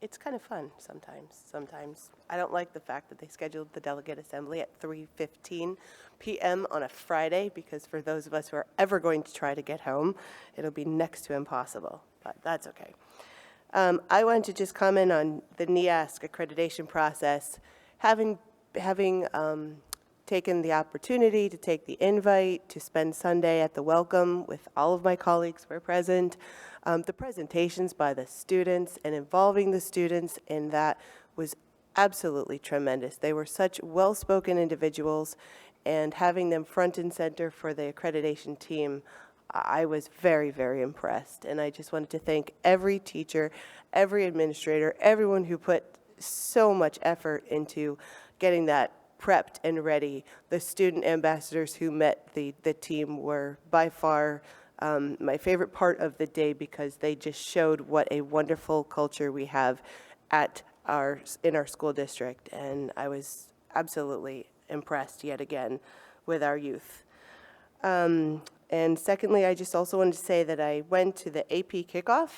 it's kind of fun sometimes. Sometimes I don't like the fact that they scheduled the delegate assembly at 3:15 p.m. on a Friday, because for those of us who are ever going to try to get home, it'll be next to impossible, but that's okay. I wanted to just comment on the NEASC accreditation process. Having taken the opportunity to take the invite to spend Sunday at the welcome with all of my colleagues who were present, the presentations by the students and involving the students in that was absolutely tremendous. They were such well-spoken individuals, and having them front and center for the accreditation team, I was very, very impressed. And I just wanted to thank every teacher, every administrator, everyone who put so much effort into getting that prepped and ready. The student ambassadors who met the team were by far my favorite part of the day, because they just showed what a wonderful culture we have in our school district. And I was absolutely impressed yet again with our youth. And secondly, I just also wanted to say that I went to the AP kickoff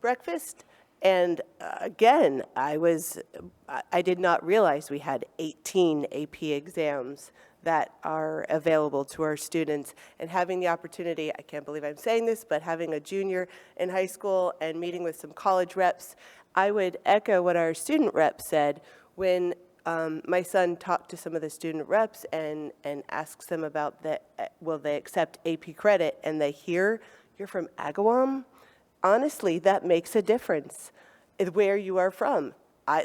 breakfast, and again, I did not realize we had 18 AP exams that are available to our students. And having the opportunity, I can't believe I'm saying this, but having a junior in high school and meeting with some college reps, I would echo what our student rep said when my son talked to some of the student reps and asks them about will they accept AP credit, and they hear you're from Agawam. Honestly, that makes a difference where you are from.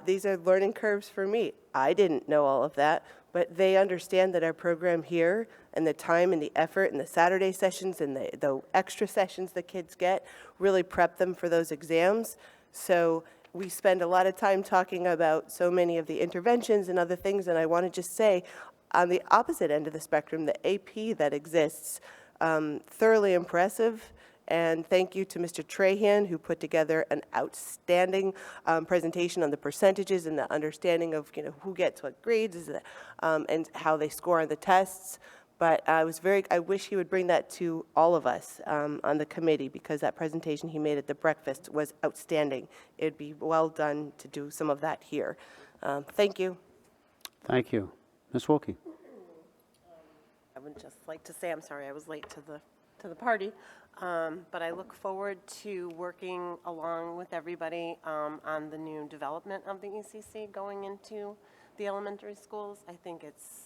These are learning curves for me. I didn't know all of that, but they understand that our program here and the time and the effort and the Saturday sessions and the extra sessions the kids get really prep them for those exams. So we spend a lot of time talking about so many of the interventions and other things, and I want to just say, on the opposite end of the spectrum, the AP that exists, thoroughly impressive. And thank you to Mr. Trahan, who put together an outstanding presentation on the percentages and the understanding of who gets what grades and how they score on the tests. But I wish he would bring that to all of us on the committee, because that presentation he made at the breakfast was outstanding. It'd be well done to do some of that here. Thank you. Thank you. Ms. Wilkie. I would just like to say, I'm sorry I was late to the party, but I look forward to working along with everybody on the new development of the ECC going into the elementary schools. I think it's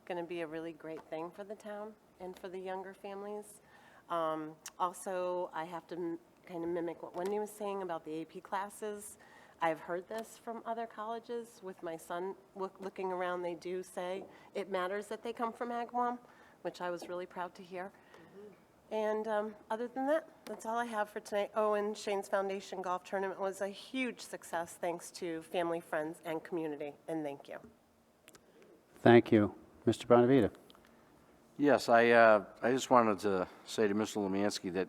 going to be a really great thing for the town and for the younger families. Also, I have to kind of mimic what Wendy was saying about the AP classes. I've heard this from other colleges. With my son looking around, they do say it matters that they come from Agawam, which I was really proud to hear. And other than that, that's all I have for tonight. Oh, and Shane's Foundation Golf Tournament was a huge success, thanks to family, friends, and community, and thank you. Thank you. Mr. Bonavita. Yes, I just wanted to say to Mr. Lemansky that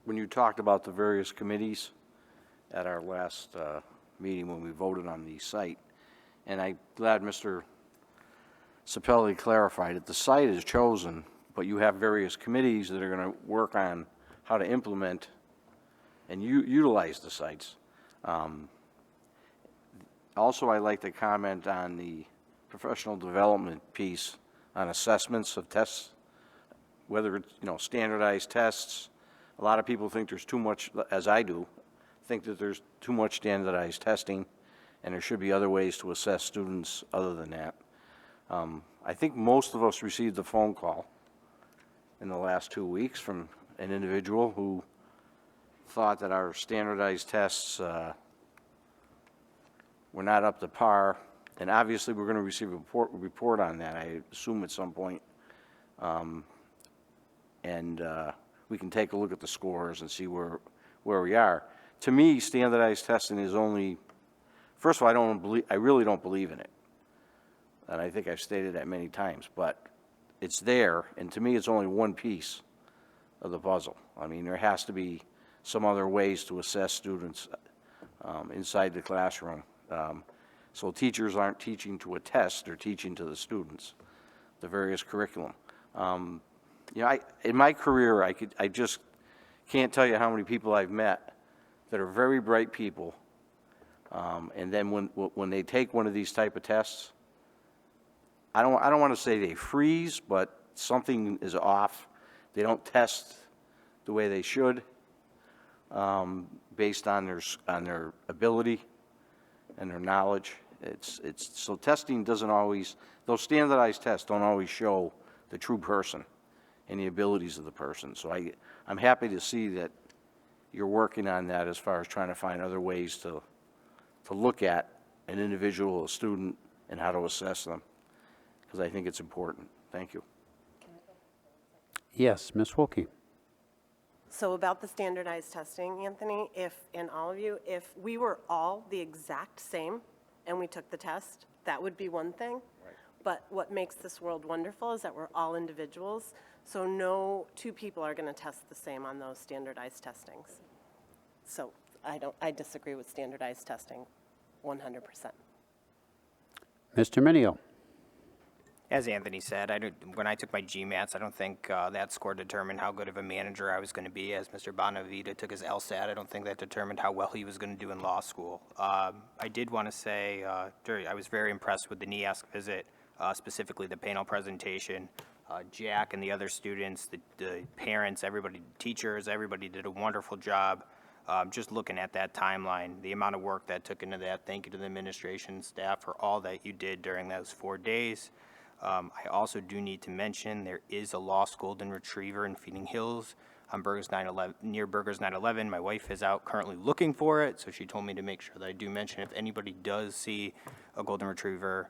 when you talked about the various committees at our last meeting when we voted on the site, and I'm glad Mr. Sapelli clarified it, the site is chosen, but you have various committees that are going to work on how to implement and utilize the sites. Also, I'd like to comment on the professional development piece on assessments of tests, whether it's, standardized tests. A lot of people think there's too much, as I do, think that there's too much standardized testing, and there should be other ways to assess students other than that. I think most of us received a phone call in the last 2 weeks from an individual who thought that our standardized tests were not up to par, and obviously we're going to receive a report on that, I assume at some point. We can take a look at the scores and see where we are. To me, standardized testing is only, first of all, I really don't believe in it. And I think I've stated that many times, but it's there, and to me, it's only one piece of the puzzle. I mean, there has to be some other ways to assess students inside the classroom. So teachers aren't teaching to a test, they're teaching to the students, the various curriculum. In my career, I just can't tell you how many people I've met that are very bright people, and then when they take one of these type of tests, I don't want to say they freeze, but something is off. They don't test the way they should, based on their ability and their knowledge. So testing doesn't always, those standardized tests don't always show the true person and the abilities of the person. So I'm happy to see that you're working on that as far as trying to find other ways to look at an individual, a student, and how to assess them, because I think it's important. Thank you. Yes, Ms. Wilkie. So about the standardized testing, Anthony, if we were all the exact same and we took the test, that would be one thing. Right. But what makes this world wonderful is that we're all individuals, so no two people are going to test the same on those standardized testings. So I disagree with standardized testing 100%. Mr. Minio. As Anthony said, when I took my GMATs, I don't think that score determined how good of a manager I was going to be. As Mr. Bonavita took his LSAT, I don't think that determined how well he was going to do in law school. I did want to say I was very impressed with the NEASC visit, specifically the panel presentation. Jack and the other students, the parents, everybody, teachers, everybody did a wonderful job. Just looking at that timeline, the amount of work that took into that, thank you to the administration and staff for all that you did during those 4 days. I also do need to mention there is a lost golden retriever in Feeding Hills on near Burgers 911. My wife is out currently looking for it, so she told me to make sure that I do mention if anybody does see a golden retriever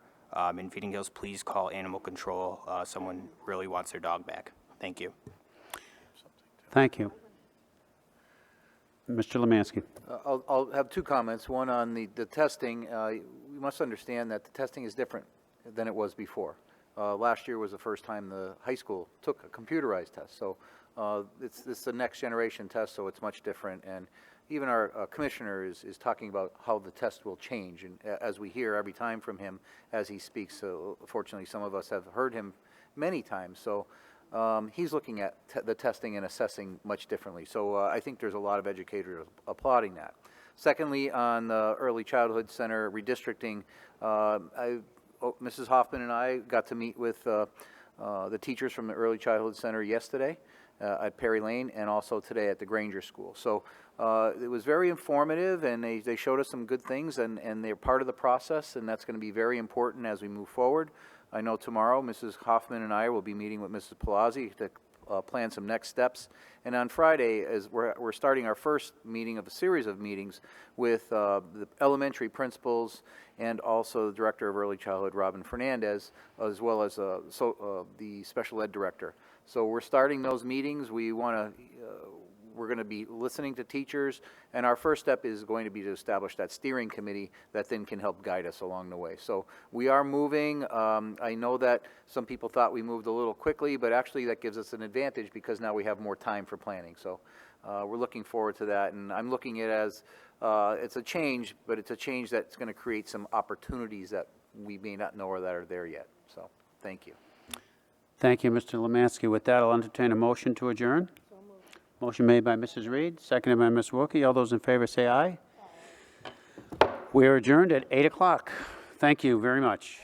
in Feeding Hills, please call animal control. Someone really wants their dog back. Thank you. Thank you. Mr. Lemansky. I'll have two comments. One on the testing. We must understand that the testing is different than it was before. Last year was the first time the high school took a computerized test. So it's the next generation test, so it's much different. And even our commissioner is talking about how the test will change. And as we hear every time from him as he speaks, fortunately some of us have heard him many times. So he's looking at the testing and assessing much differently. So I think there's a lot of educators applauding that. Secondly, on the Early Childhood Center redistricting, Mrs. Hoffman and I got to meet with the teachers from the Early Childhood Center yesterday at Perry Lane and also today at the Granger School. So it was very informative, and they showed us some good things, and they're part of the process, and that's going to be very important as we move forward. I know tomorrow Mrs. Hoffman and I will be meeting with Mrs. Palazzi to plan some next steps. And on Friday, as we're starting our first meeting of a series of meetings with the elementary principals and also the director of early childhood, Robin Fernandez, as well as the special ed director. So we're starting those meetings. We want to we're going to be listening to teachers, and our first step is going to be to establish that steering committee that then can help guide us along the way. So we are moving. I know that some people thought we moved a little quickly, but actually that gives us an advantage because now we have more time for planning. So we're looking forward to that, and I'm looking at it as it's a change, but it's a change that's going to create some opportunities that we may not know or that are there yet. So thank you. Thank you, Mr. Lemansky. With that, I'll entertain a motion to adjourn. Motion made by Mrs. Reed, seconded by Ms. Wilkie. All those in favor say aye. We are adjourned at 8 o'clock. Thank you very much.